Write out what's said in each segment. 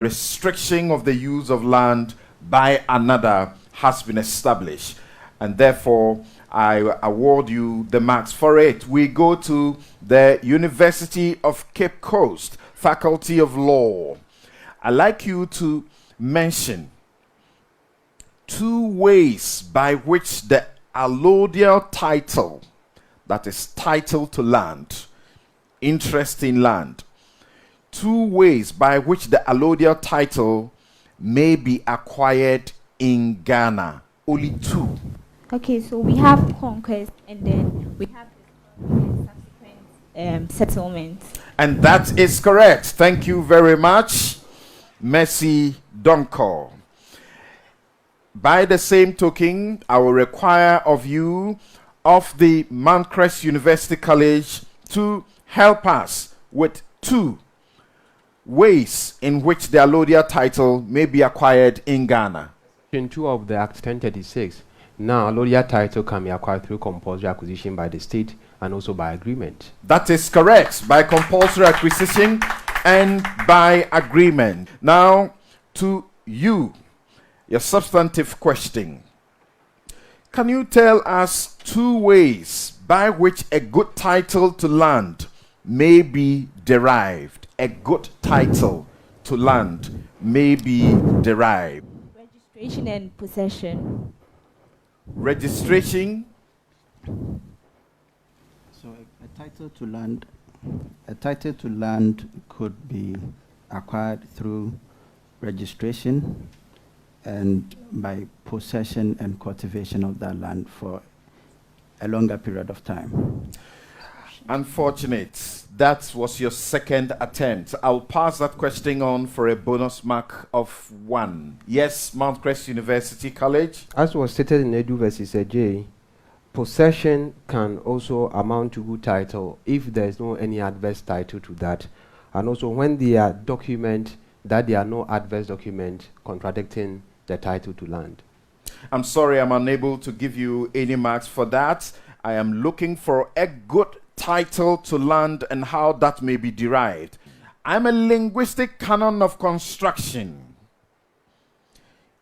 restriction of the use of land by another has been established, and therefore I award you the marks for it. We go to the University of Cape Coast, Faculty of Law. I'd like you to mention 2 ways by which the allodial title, that is title to land, interest in land, 2 ways by which the allodial title may be acquired in Ghana. Only 2. Okay, so we have conquest and then we have subsequent settlement. And that is correct. Thank you very much, Mercy Donko. By the same token, I will require of you of the Mount Crest University College to help us with 2 ways in which the allodial title may be acquired in Ghana. In 2 of the Act 1036, now allodial title can be acquired through compulsory acquisition by the state and also by agreement. That is correct, by compulsory acquisition and by agreement. Now, to you, your substantive question. Can you tell us 2 ways by which a good title to land may be derived? A good title to land may be derived. Registration and possession. Registration. So a title to land could be acquired through registration and by possession and cultivation of that land for a longer period of time. Unfortunate. That was your 2nd attempt. I'll pass that question on for a bonus mark of 1. Yes, Mount Crest University College. As was stated in Edu versus J, possession can also amount to good title if there is no any adverse title to that. And also when there are document that there are no adverse document contradicting the title to land. I'm sorry, I'm unable to give you any marks for that. I am looking for a good title to land and how that may be derived. I'm a linguistic canon of construction,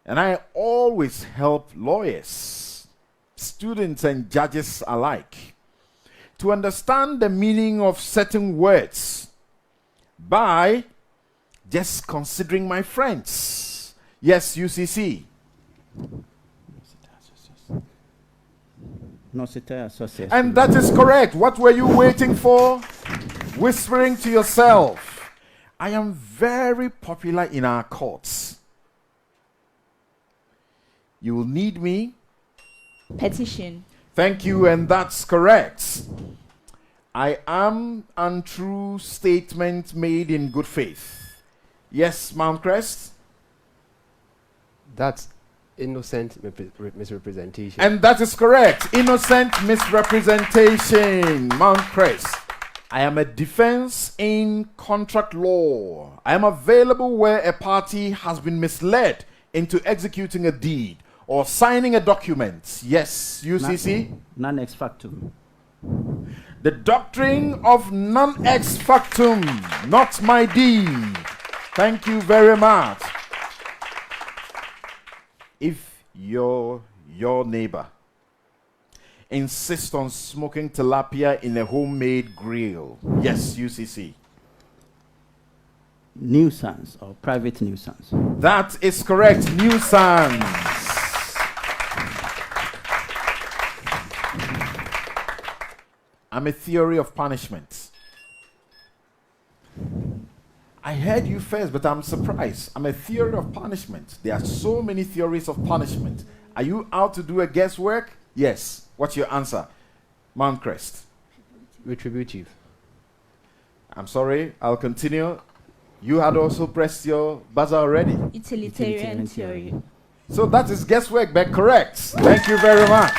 and I always help lawyers, students and judges alike to understand the meaning of certain words by just considering my friends. Yes, UCC. And that is correct. What were you waiting for? Whispering to yourself. I am very popular in our courts. You will need me. Petition. Thank you, and that's correct. I am untrue statement made in good faith. Yes, Mount Crest? That's innocent misrepresentation. And that is correct. Innocent misrepresentation. Mount Crest. I am a defense in contract law. I am available where a party has been misled into executing a deed or signing a document. Yes, UCC? Non ex factum. The doctrine of non ex factum, not my deed. Thank you very much. If your neighbor insists on smoking tilapia in a homemade grill, yes, UCC. Nuisance or private nuisance. That is correct, nuisance. I'm a theory of punishment. I heard you first, but I'm surprised. I'm a theory of punishment. There are so many theories of punishment. Are you out to do a guesswork? Yes. What's your answer? Mount Crest. Retributive. I'm sorry. I'll continue. You had also pressed your buzzer already. Utilitarian theory. So that is guesswork, but correct. Thank you very much.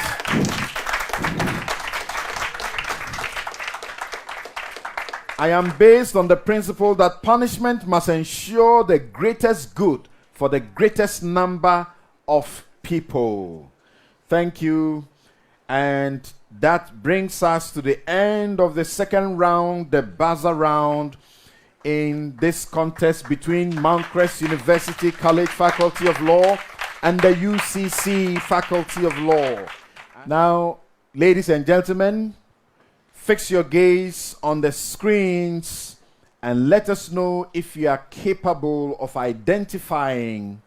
I am based on the principle that punishment must ensure the greatest good for the greatest number of people. Thank you. And that brings us to the end of the second round, the buzzer round. in this contest between Mount Crest University College Faculty of Law and the UCC Faculty of Law. Now, ladies and gentlemen, fix your gaze on the screens and let us know if you are capable of identifying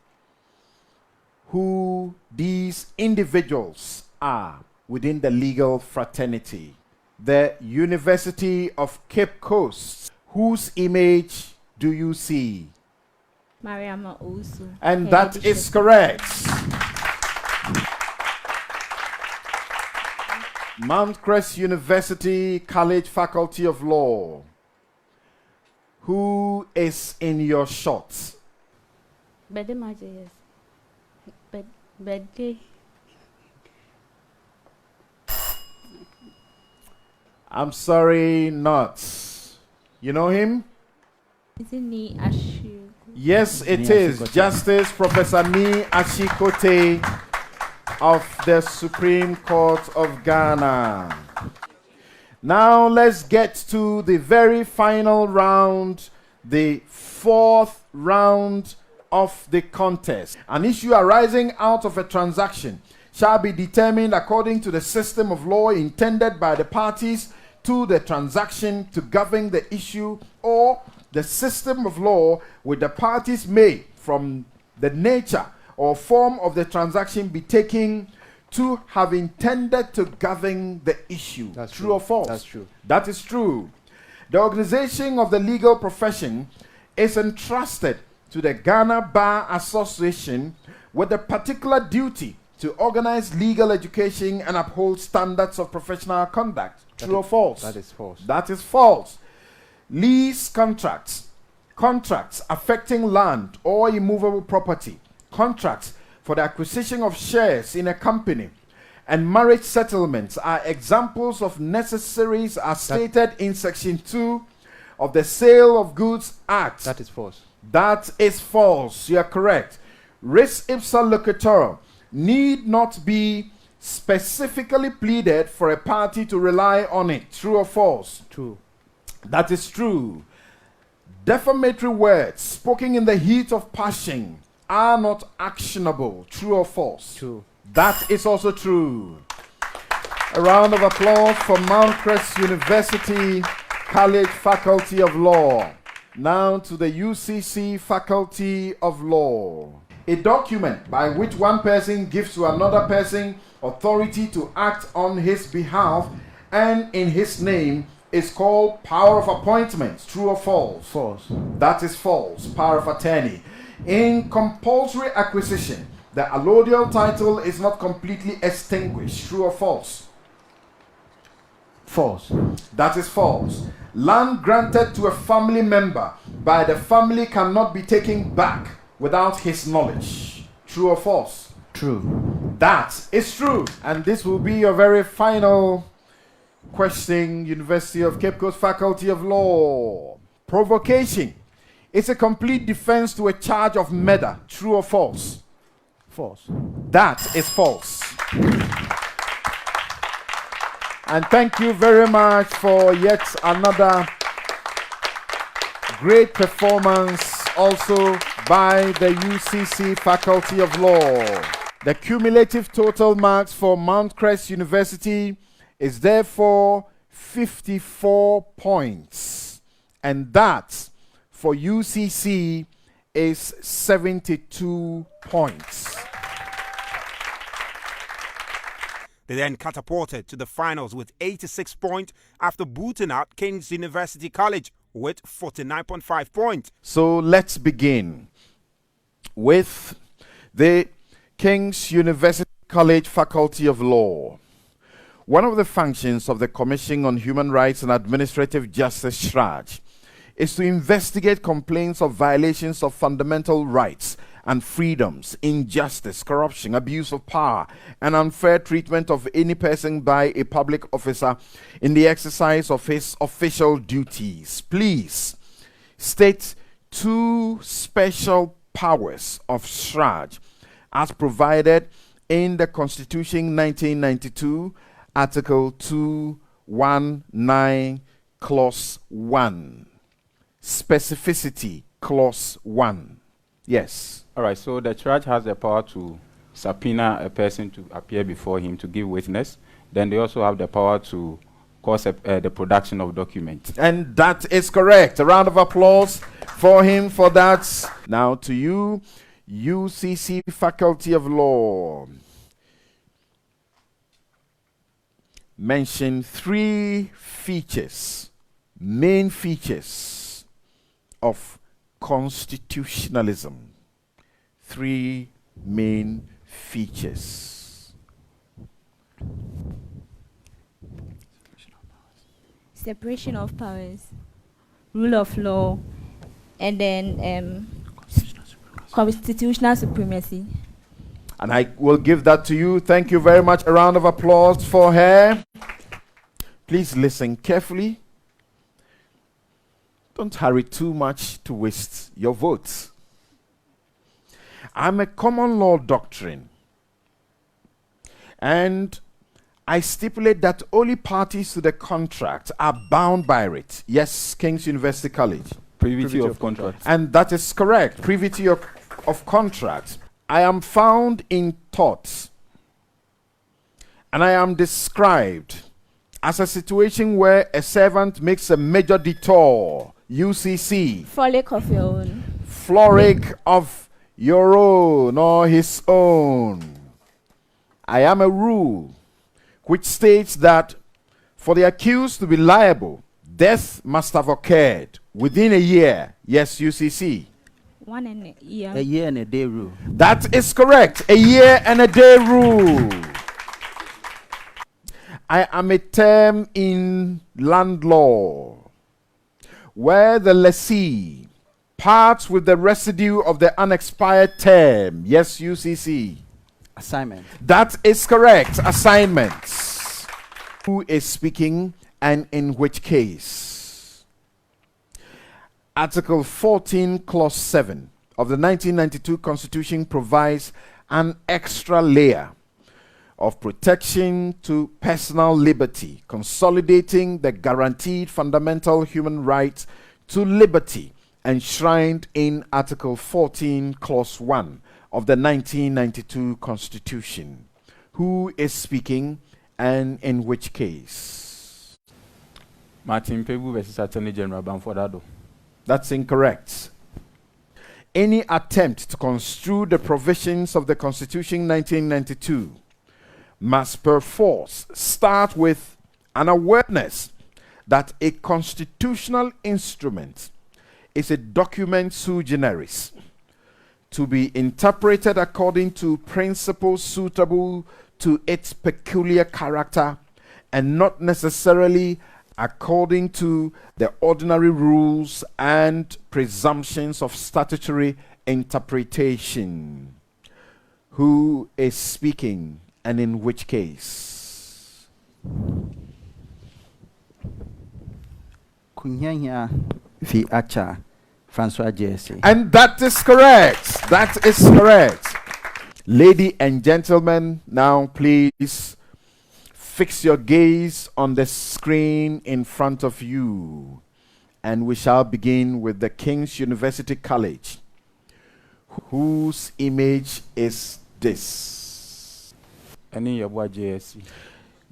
who these individuals are within the legal fraternity. The University of Cape Coast, whose image do you see? Mariama Osu. And that is correct. Mount Crest University College Faculty of Law, who is in your shot? Bede Maje, yes. Bede. I'm sorry, not. You know him? Is it Ni Ashu? Yes, it Ni is. Ashikote. Justice Professor Ni Ashikote of the Supreme Court of Ghana. Now let's get to the very final round, the fourth round of the contest. An issue arising out of a transaction shall be determined according to the system of law intended by the parties to the transaction to govern the issue, or the system of law which the parties may, from the nature or form of the transaction, be taken to have intended to govern the issue. That's True or false? That's true. That is true. The organization of the legal profession is entrusted to the Ghana Bar Association with a particular duty to organize legal education and uphold standards of professional conduct. True or false? That is false. That is false. Lease contracts, contracts affecting land or immovable property, contracts for the acquisition of shares in a company, and marriage settlements are examples of necessaries as stated in Section 2 of the Sale of Goods Act. That is false. That is false. You are correct. Res ipsa locutora need not be specifically pleaded for a party to rely on it. True or false? True. That is true. Defamatory words spoken in the heat of passion are not actionable. True or false? True. That is also true. A round of applause for Mount Crest University College Faculty of Law. Now to the UCC Faculty of Law. A document by which one person gives to another person authority to act on his behalf and in his name is called power of appointment. True or false? False. That is false. Power of attorney. In compulsory acquisition, the allodial title is not completely extinguished. True or false? False. That is false. Land granted to a family member by the family cannot be taken back without his knowledge. True or false? True. That is true. And this will be your very final question, University of Cape Coast Faculty of Law. Provocation is a complete defense to a charge of murder. True or false? False. That is false. And thank you very much for yet another great performance also by the UCC Faculty of Law. The cumulative total marks for Mount Crest University is therefore 54 points. And that for UCC is 72 points. They then catapulted to the finals with 86 points after booting out King's University College with 49.5 points. So let's begin with the King's University College Faculty of Law. One of the functions of the Commission on Human Rights and Administrative Justice, SHRAJ, is to investigate complaints of violations of fundamental rights and freedoms, injustice, corruption, abuse of power, and unfair treatment of any person by a public officer in the exercise of his official duties. Please state two special powers of SHRAJ as provided in the Constitution 1992, Article 219, Clause 1. specificity, clause 1. Yes. All right, so the church has the power to subpoena a person to appear before him to give witness. Then they also have the power to cause the production of documents. And that is correct. A round of applause for him for that. Now to you, UCC Faculty of Law. Mention 3 features, main features of constitutionalism. 3 main features. Separation of powers, rule of law, and then constitutional supremacy. And I will give that to you. Thank you very much. A round of applause for her. Please listen carefully. Don't hurry too much to waste your votes. I'm a common law doctrine, and I stipulate that only parties to the contract are bound by it. Yes, King's University College. Privity of contract. And that is correct. Privity of contract. I am found in thoughts, and I am described as a situation where a servant makes a major detour. UCC. Frolic of your own. Frolic of your own or his own. I am a rule which states that for the accused to be liable, death must have occurred within a year. Yes, UCC. 1 and a year. A year and a day rule. That is correct. A year and a day rule. I am a term in land law where the lessee parts with the residue of the unexpired term. Yes, UCC. Assignment. That is correct. Assignments. Who is speaking and in which case? Article 14, Clause 7 of the 1992 Constitution provides an extra layer of protection to personal liberty, consolidating the guaranteed fundamental human right to liberty enshrined in Article 14, Clause 1 of the 1992 Constitution. Who is speaking and in which case? Martin Pebu versus Attorney General Bamfordado. That's incorrect. Any attempt to construe the provisions of the Constitution 1992 must perforce start with an awareness that a constitutional instrument is a document sui generis, to be interpreted according to principles suitable to its peculiar character and not necessarily according to the ordinary rules and presumptions of statutory interpretation. Who is speaking and in which case? Kunyanya v. Acha, Francois JSC. And that is correct. That is correct. Ladies and gentlemen, now please fix your gaze on the screen in front of you, and we shall begin with the King's University College. Whose image is this? Any Yabwa JSC.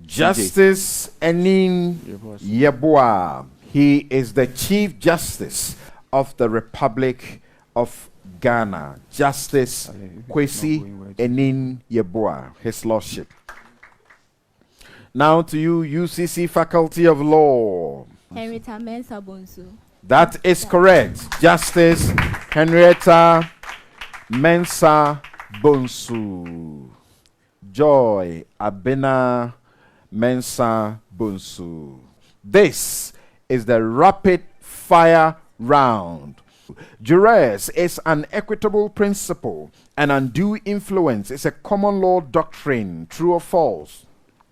Justice Enin Yeboah. He is the Chief Justice of the Republic of Ghana. Justice Kwesi Enin Yeboah, His Lordship. Now to you, UCC Faculty of Law. Henrietta Mensah Bonsu. That is correct. Justice Henrietta Mensah Bonsu. Joy Abena Mensah Bonsu. This is the rapid fire round. Duress is an equitable principle, and undue influence is a common law doctrine. True or false?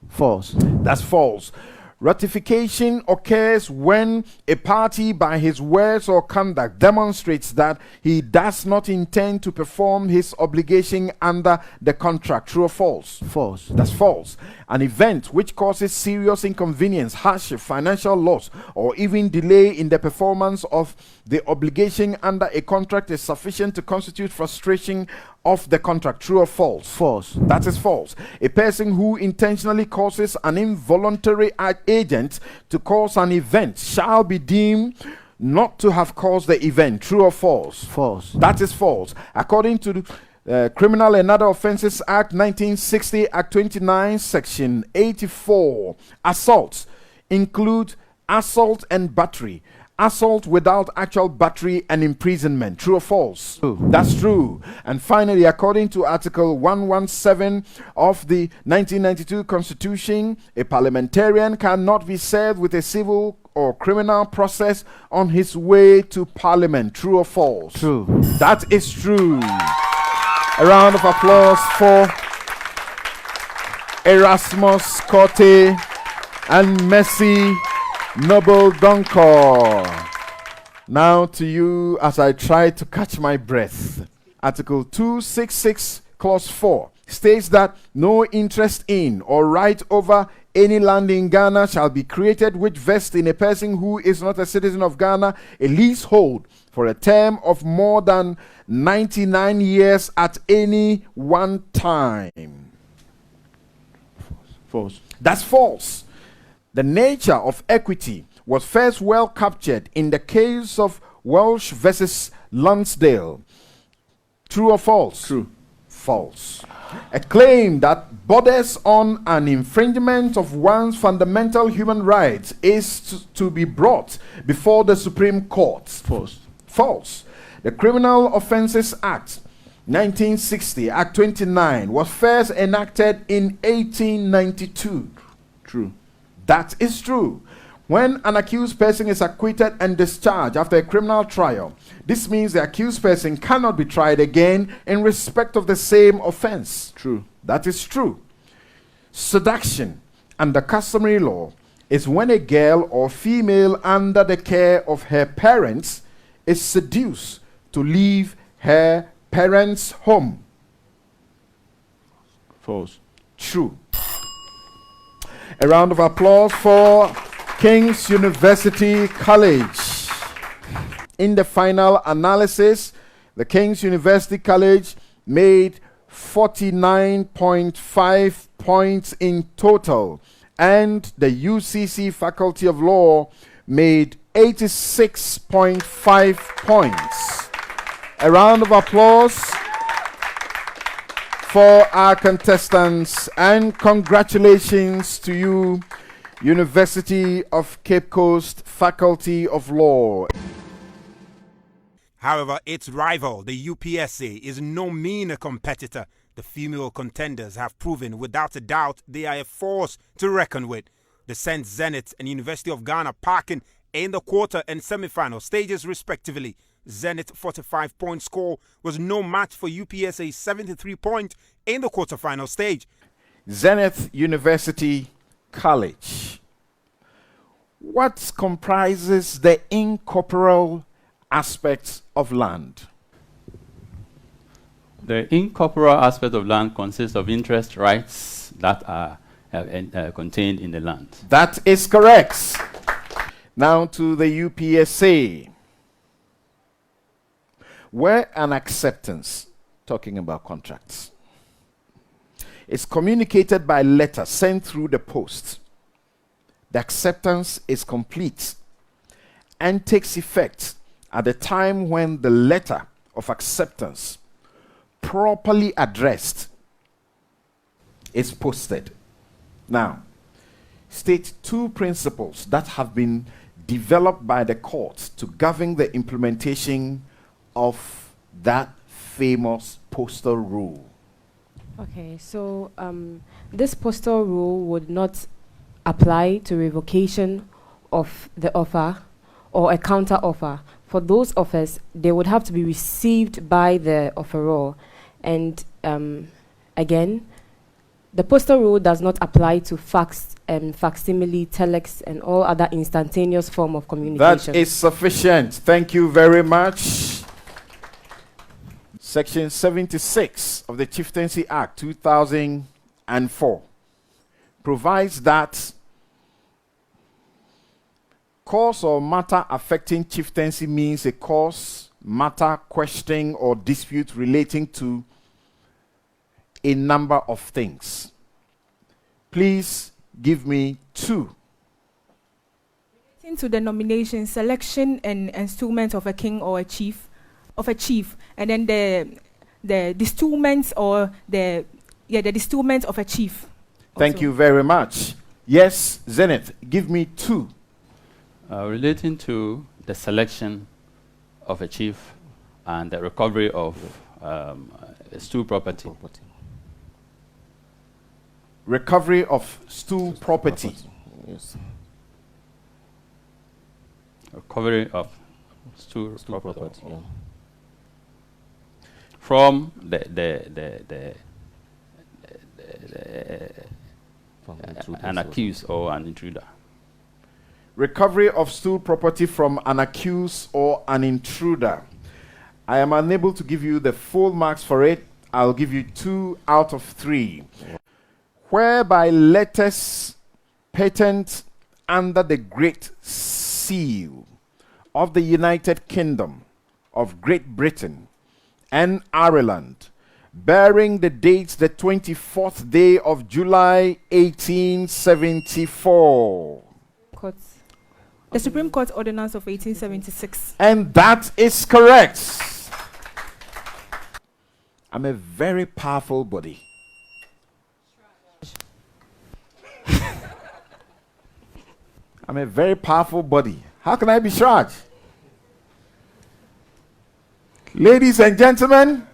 False. That's false. Ratification occurs when a party by his words or conduct demonstrates that he does not intend to perform his obligation under the contract. True or false? False. That's false. An event which causes serious inconvenience, hardship, financial loss, or even delay in the performance of the obligation under a contract is sufficient to constitute frustration of the contract. True or false? False. That is false. A person who intentionally causes an involuntary agent to cause an event shall be deemed not to have caused the event. True or false? False. That is false. According to the Criminal and Other Offences Act 1960, Act 29, Section 84, assaults include assault and battery, assault without actual battery, and imprisonment. True or false? True. That's true. And finally, according to Article 117 of the 1992 Constitution, a parliamentarian cannot be served with a civil or criminal process on his way to Parliament. True or false? True. That is true. A round of applause for Erasmus Corte and Mercy Noble Donkor. Now to you as I try to catch my breath. Article 266 Clause 4 states that no interest in or right over any land in Ghana shall be created which vests in a person who is not a citizen of Ghana a leasehold for a term of more than 99 years at any one time. False. That's false. The nature of equity was first well captured in the case of Welsh versus Lonsdale. True or false? True. False. A claim that borders on an infringement of one's fundamental human rights is to be brought before the Supreme Court. False. False. The Criminal Offences Act 1960, Act 29, was first enacted in 1892. True. That is true. When an accused person is acquitted and discharged after a criminal trial, this means the accused person cannot be tried again in respect of the same offense. True. That is true. Seduction under customary law is when a girl or female under the care of her parents is seduced to leave her parents' home. False. True. A round of applause for King's University College. In the final analysis, the King's University College made 49.5 points in total, and the UCC Faculty of Law made 86.5 points. A round of applause for our contestants, and congratulations to you, University of Cape Coast Faculty of Law. However, its rival, the UPSA, is no mean a competitor. The female contenders have proven without a doubt they are a force to reckon with. The St. Zenith and University of Ghana parking in the quarter and semi-final stages respectively. Zenith 45-point score was no match for UPSA's 73-point in the quarter-final stage. Zenith University College. What comprises the incorporeal aspects of land? The incorporeal aspect of land consists of interest rights that are contained in the land. That is correct. Now to the UPSA. Where an acceptance, talking about contracts, is communicated by letter sent through the post, the acceptance is complete and takes effect at the time when the letter of acceptance, properly addressed, is posted. Now, state two principles that have been developed by the courts to govern the implementation of that famous postal rule. Okay, so this postal rule would not apply to revocation of the offer or a counter offer. For those offers, they would have to be received by the offeror. And again, The postal rule does not apply to fax, facsimile, telex, and all other instantaneous form of communication. That is sufficient. Thank you very much. Section 76 of the Chieftaincy Act 2004 provides that cause or matter affecting chieftaincy means a cause, matter, question, or dispute relating to a number of things. Please give me two. Into the nomination, selection, and installment of a king or a chief, and then the installments or the installment of a chief. Thank also. you very much. Yes, Zenith, give me two. Relating to the selection of a chief and the recovery of stool property. Recovery of stool property. Yes. Recovery of stool property. Yeah. From an accused or an intruder. Recovery of stool property from an accused or an intruder. I am unable to give you the full marks for it. I'll give you 2 out of 3. Whereby letters patent under the Great Seal of the United Kingdom of Great Britain and Ireland, bearing the date the 24th day of July 1874. The Supreme Court Ordinance of 1876. And that is correct. I'm a very powerful body. I'm a very powerful body. How can I be charged? Ladies and gentlemen,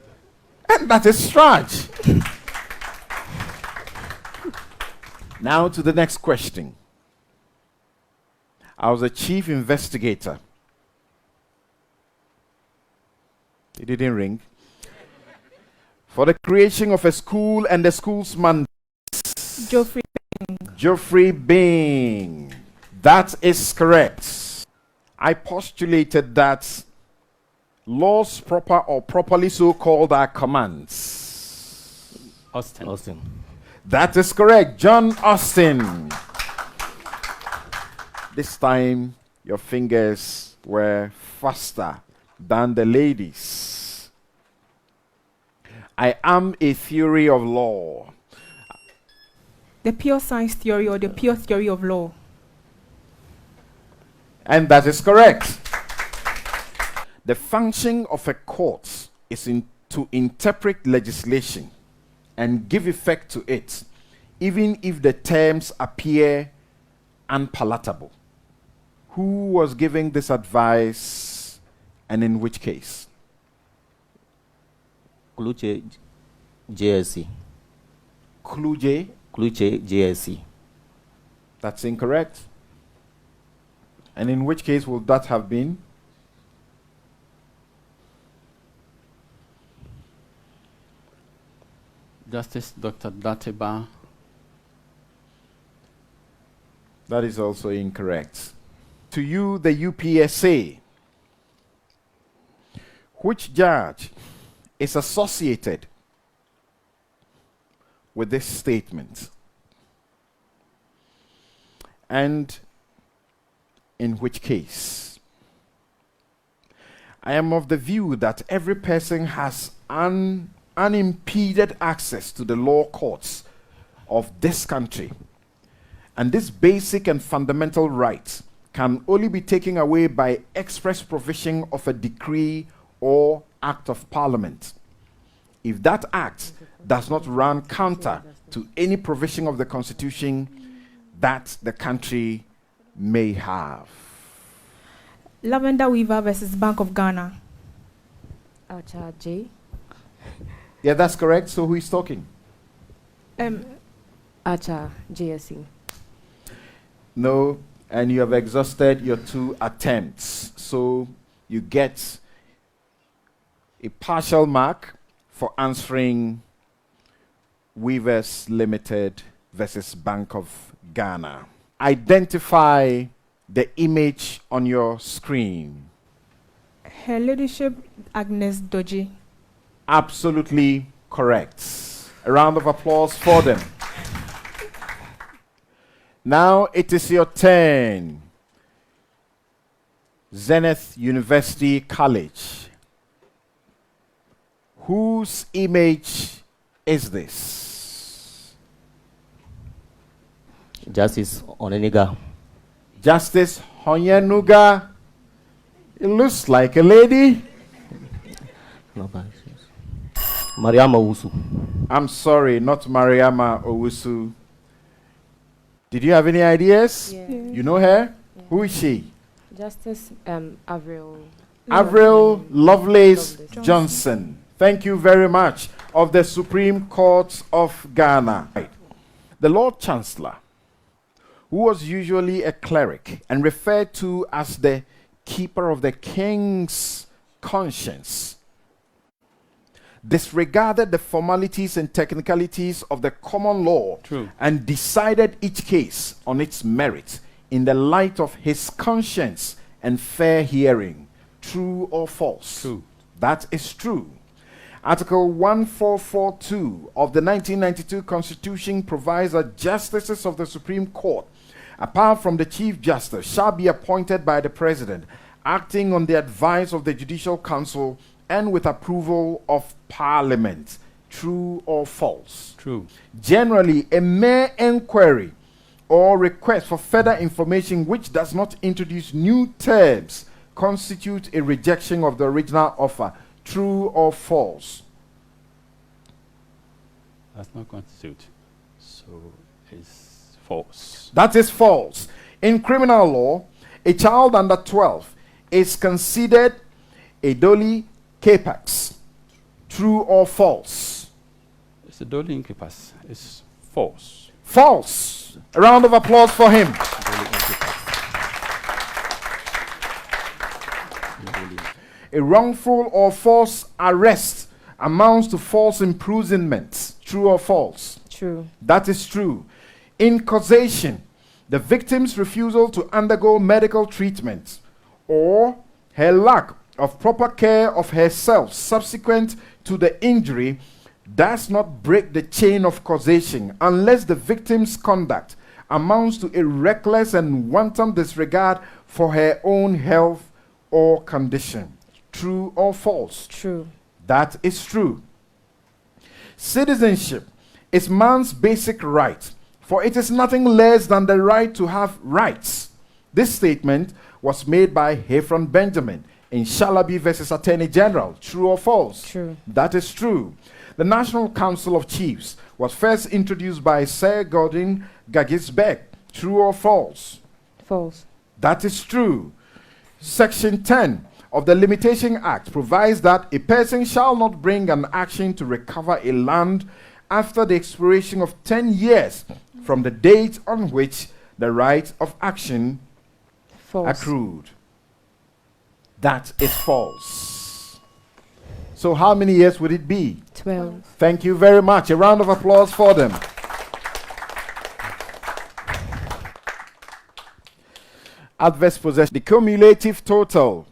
and that is charge. Now to the next question. I was a chief investigator. It didn't ring. For the creation of a school and the school's mandate. Geoffrey Bing. That is correct. I postulated that laws proper or properly so called are commands. Austin. That is correct. John Austin. This time, your fingers were faster than the ladies. I am a theory of law. The pure science theory or the pure theory of law. And that is correct. The function of a court is to interpret legislation and give effect to it, even if the terms appear unpalatable. Who was giving this advice and in which case? Kluche JSC. Kluche? Kluche JSC. That's incorrect. And in which case would that have been? Justice Dr. Dateba. That is also incorrect. To you, the UPSA, which judge is associated with this statement? And in which case? I am of the view that every person has unimpeded access to the law courts of this country. And this basic and fundamental right can only be taken away by express provision of a decree or act of parliament. If that act does not run counter to any provision of the Constitution that the country may have. Lavender Weaver versus Bank of Ghana. Acha J. Yeah, that's correct. So who is talking? Acha JSC. No, and you have exhausted your 2 attempts. So you get a partial mark for answering Weavers Limited versus Bank of Ghana. Identify the image on your screen. Her Ladyship Agnes Doji. Absolutely correct. A round of applause for them. Now it is your turn. Zenith University College. Whose image is this? Justice Oneniga. Justice Honyenuga. It looks like a lady. No, Mariama Owusu. I'm sorry, not Mariama Owusu. Did you have any ideas? Yeah. You know her? Yeah. Who is she? Justice Avril. Avril Lovelace Lovelace Johnson. Thank you very much, of the Supreme Court of Ghana. Right. The Lord Chancellor, who was usually a cleric and referred to as the keeper of the king's conscience, disregarded the formalities and technicalities of the common law. True. And decided each case on its merit in the light of his conscience and fair hearing. True or false? True. That is true. Article 1442 of the 1992 Constitution provides that justices of the Supreme Court, apart from the Chief Justice, shall be appointed by the President, acting on the advice of the Judicial Council and with approval of Parliament. True or false? True. Generally, a mere inquiry or request for further information which does not introduce new terms constitute a rejection of the original offer. True or false? Does not constitute. So it's false. That is false. In criminal law, a child under 12 is considered a doli capax. True or false? It's a doli incipas. It's false. False. A round of applause for him. A wrongful or false arrest amounts to false imprisonment. True or false? True. That is true. In causation, the victim's refusal to undergo medical treatment or her lack of proper care of herself subsequent to the injury does not break the chain of causation unless the victim's conduct amounts to a reckless and wanton disregard for her own health or condition. True or false? True. That is true. Citizenship is man's basic right, for it is nothing less than the right to have rights. This statement was made by Heffron Benjamin in Shalaby versus Attorney General. True or false? True. That is true. The National Council of Chiefs was first introduced by Sir Gordon Gagisbeck. True or false? False. That is true. Section 10 of the Limitation Act provides that a person shall not bring an action to recover a land after the expiration of 10 years from the date on which the right of action False. accrued. That is false. So how many years would it be? 12. Thank you very much. A round of applause for them. Adverse possession. The cumulative total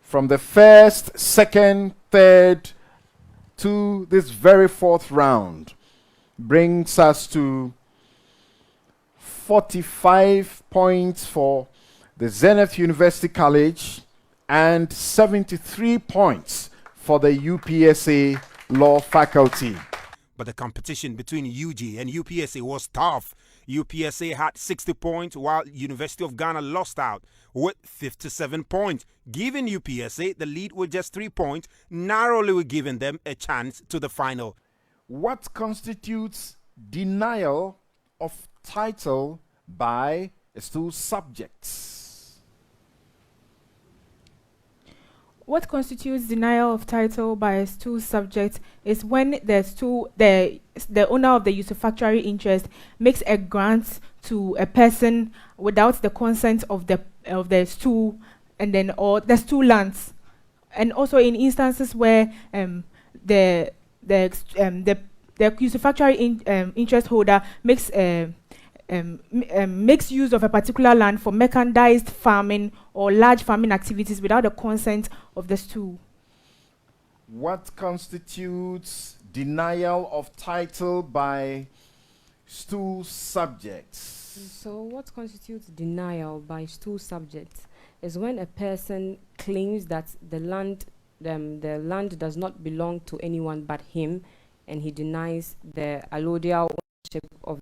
from the first, second, third to this very fourth round brings us to 45 points for the Zenith University College and 73 points for the UPSA Law Faculty. But the competition between UG and UPSA was tough. UPSA had 60 points while University of Ghana lost out with 57 points, giving UPSA the lead with just 3 points, narrowly giving them a chance to the final. What constitutes denial of title by its two subjects? What constitutes denial of title by its two subjects is when the owner of the usufructuary interest makes a grant to a person without the consent of the stool, and then or the stool lands, and also in instances where the the usufructuary interest holder makes makes use of a particular land for mechanized farming or large farming activities without the consent of the stool. What constitutes denial of title by stool subjects? So what constitutes denial by stool subjects is when a person claims that the land does not belong to anyone but him, and he denies the allodial ownership of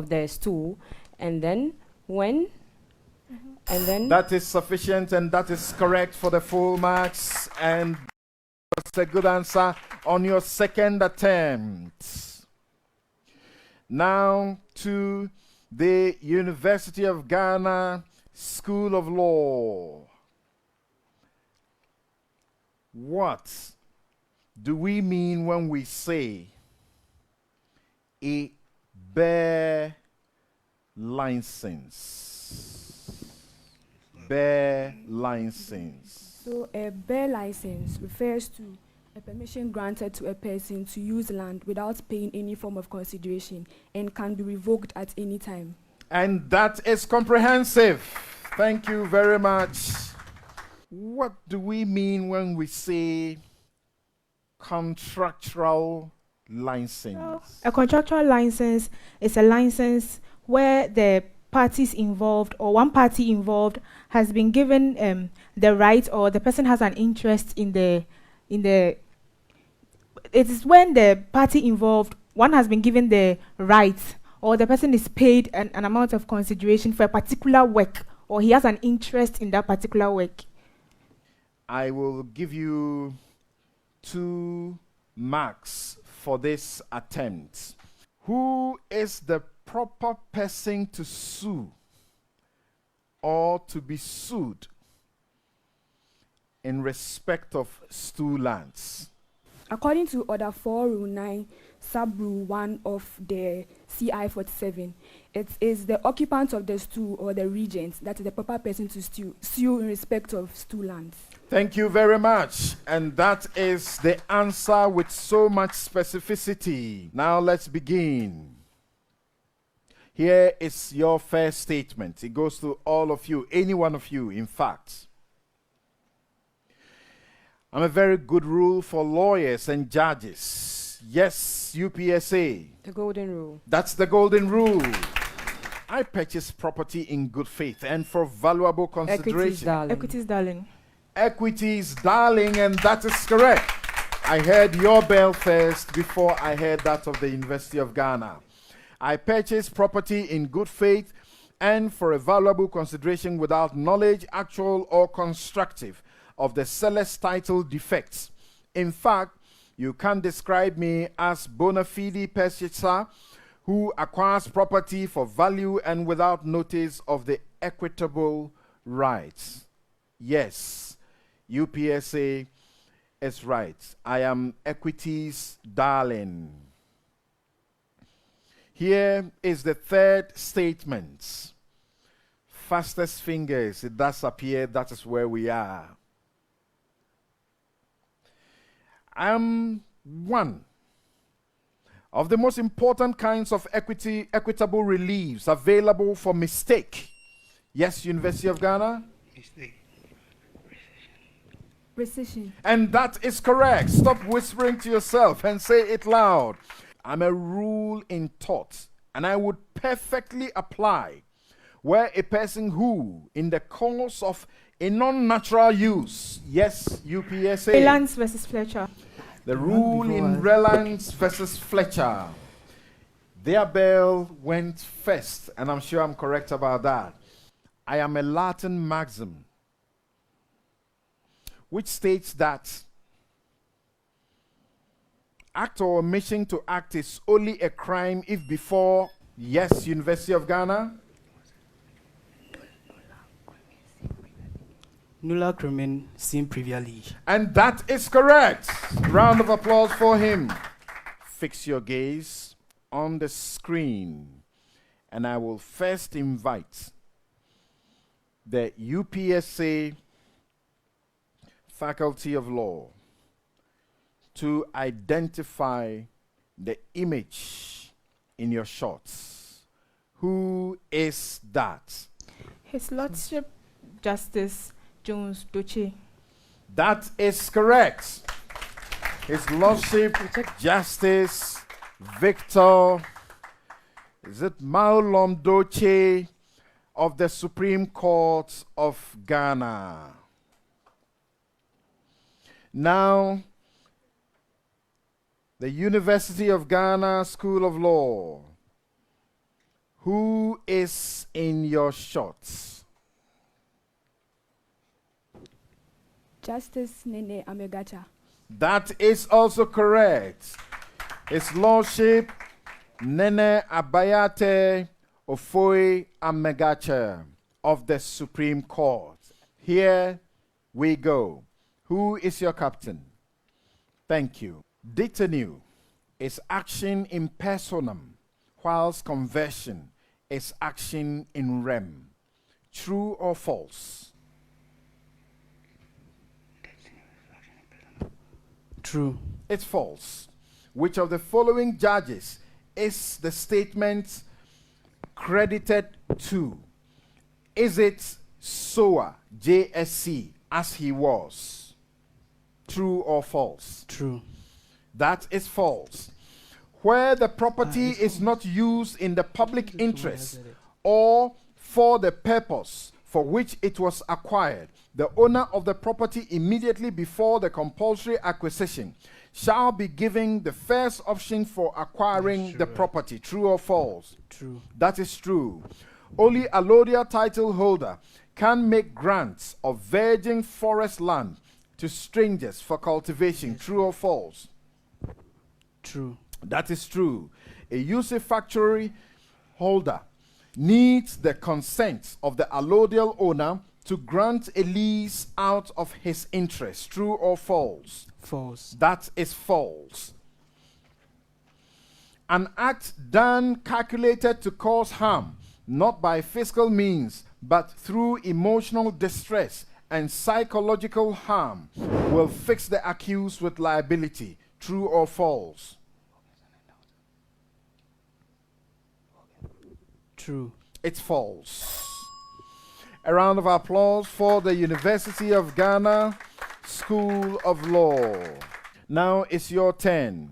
the stool, and then when and then That is sufficient, and that is correct for the full marks, and that's a good answer on your second attempt. Now to the University of Ghana School of Law. What do we mean when we say a bare license? Bare license. So a bare license refers to a permission granted to a person to use land without paying any form of consideration and can be revoked at any time. And that is comprehensive. Thank you very much. What do we mean when we say contractual license? A contractual license is a license where the parties involved or one party involved has been given the right, or the person has an interest in the it is when the party involved, one has been given the right, or the person is paid an amount of consideration for a particular work, or he has an interest in that particular work. I will give you 2 marks for this attempt. Who is the proper person to sue or to be sued in respect of stool lands? According to Order 4, Rule 9, Sub-Rule 1 of the CI 47, it is the occupant of the stool or the regent that is the proper person to sue in respect of stool lands. Thank you very much. And that is the answer with so much specificity. Now let's begin. Here is your first statement. It goes to all of you, any one of you, in fact. I'm a very good rule for lawyers and judges. Yes, UPSA. the golden rule. That's the golden rule. I purchase property in good faith and for valuable consideration. Equities, darling. Equities, darling, and that is correct. I heard your bell first before I heard that of the University of Ghana. I purchase property in good faith and for a valuable consideration without knowledge, actual or constructive, of the seller's title defects. In fact, you can describe me as bona fide purchaser who acquires property for value and without notice of the equitable rights. Yes, UPSA is right. I am equities darling. Here is the third statement. Fastest fingers, it does appear that is where we are. One of the most important kinds of equitable reliefs available for mistake. Yes, University of Ghana? Mistake. Rescission. And that is correct. Stop whispering to yourself and say it loud. I'm a rule in thought, and I would perfectly apply where a person who, in the course of a non-natural use, yes, UPSA. Relance versus Fletcher. The rule in Relance versus Fletcher. Their bell went first, and I'm sure I'm correct about that. I am a Latin maxim which states that act or omission to act is only a crime if before, yes, University of Ghana? Nulla crimen sin previa. And that is correct. Round of applause for him. Fix your gaze on the screen. And I will first invite the UPSA Faculty of Law to identify the image in your shots. Who is that? His Lordship Justice Jones Doche. That is correct. His Lordship Justice Victor, is it Maulom Doche of the Supreme Court of Ghana. Now, the University of Ghana School of Law. Who is in your shots? Justice Nene Amegacha. That is also correct. His Lordship Nene Abayate Ofoe Amegacha of the Supreme Court. Here we go. Who is your captain? Thank you. Detenue is action in personam, whilst conversion is action in rem. True or false? True. It's false. Which of the following judges is the statement credited to? Is it SOA, JSC, as he was? True or false? True. That is false. Where the property is not used in the public interest or for the purpose for which it was acquired, the owner of the property immediately before the compulsory acquisition shall be given the first option for acquiring the property. True or false? True. That is true. Only a allodial title holder can make grants of virgin forest land to strangers for cultivation. True or false? True. That is true. A usufructuary holder needs the consent of the allodial owner to grant a lease out of his interest. True or false? False. That is false. An act done calculated to cause harm, not by physical means, but through emotional distress and psychological harm, will fix the accused with liability. True or false? True. It's false. A round of applause for the University of Ghana School of Law. Now it's your turn.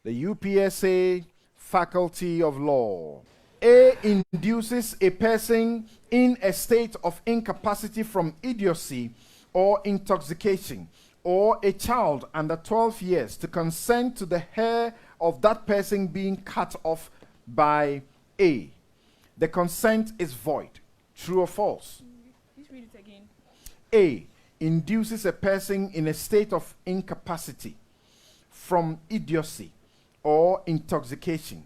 The UPSA Faculty of Law. A induces a person in a state of incapacity from idiocy or intoxication, or a child under 12 years to consent to the hair of that person being cut off by A. The consent is void. True or false? Please read it again. A. Induces a person in a state of incapacity from idiocy or intoxication,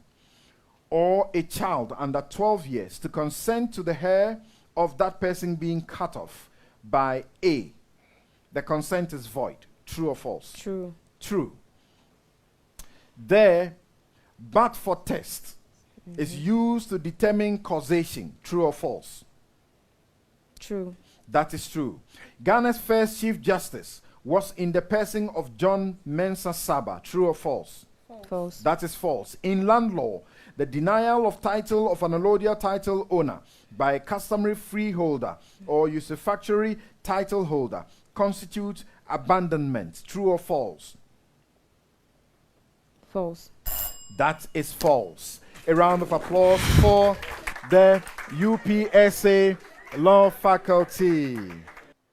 or a child under 12 years to consent to the hair of that person being cut off by A. The consent is void. True or false? True. True. There, but for test is used to determine causation. True or false? True. That is true. Ghana's first Chief Justice was in the person of John Mensah Saba. True or false? False. That is false. In land law, the denial of title of an allodial title owner by a customary freeholder or usufructuary title holder constitutes abandonment. True or false? False. That is false. A round of applause for the UPSA Law Faculty.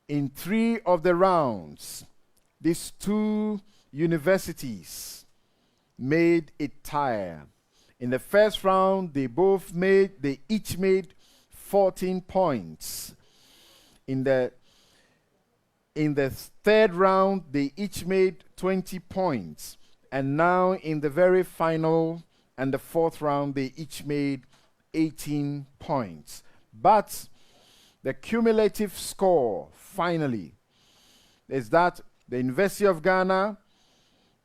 In 3 of the rounds, these 2 universities made it tie. In the first round, they each made 14 points. In the third round, they each made 20 points. And now in the very final and the fourth round, they each made 18 points. But the cumulative score, finally, is that the University of Ghana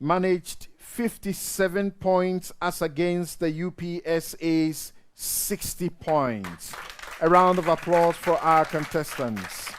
managed 57 points as against the UPSA's 60 points. A round of applause for our contestants.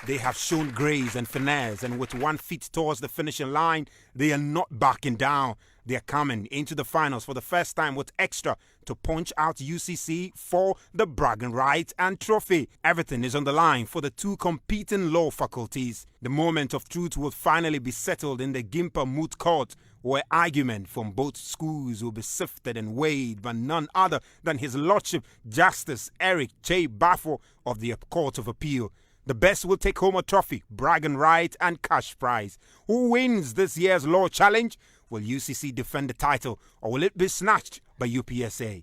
They have shown grace and finesse, and with 1 foot towards the finishing line, they are not backing down. They are coming into the finals for the first time with extra to punch out UCC for the bragging right and trophy. Everything is on the line for the two competing law faculties. The moment of truth will finally be settled in the Gimpa Moot Court, where argument from both schools will be sifted and weighed by none other than His Lordship Justice Eric J. Baffo of the Court of Appeal. The best will take home a trophy, bragging right, and cash prize. Who wins this year's law challenge? Will UCC defend the title, or will it be snatched by UPSA?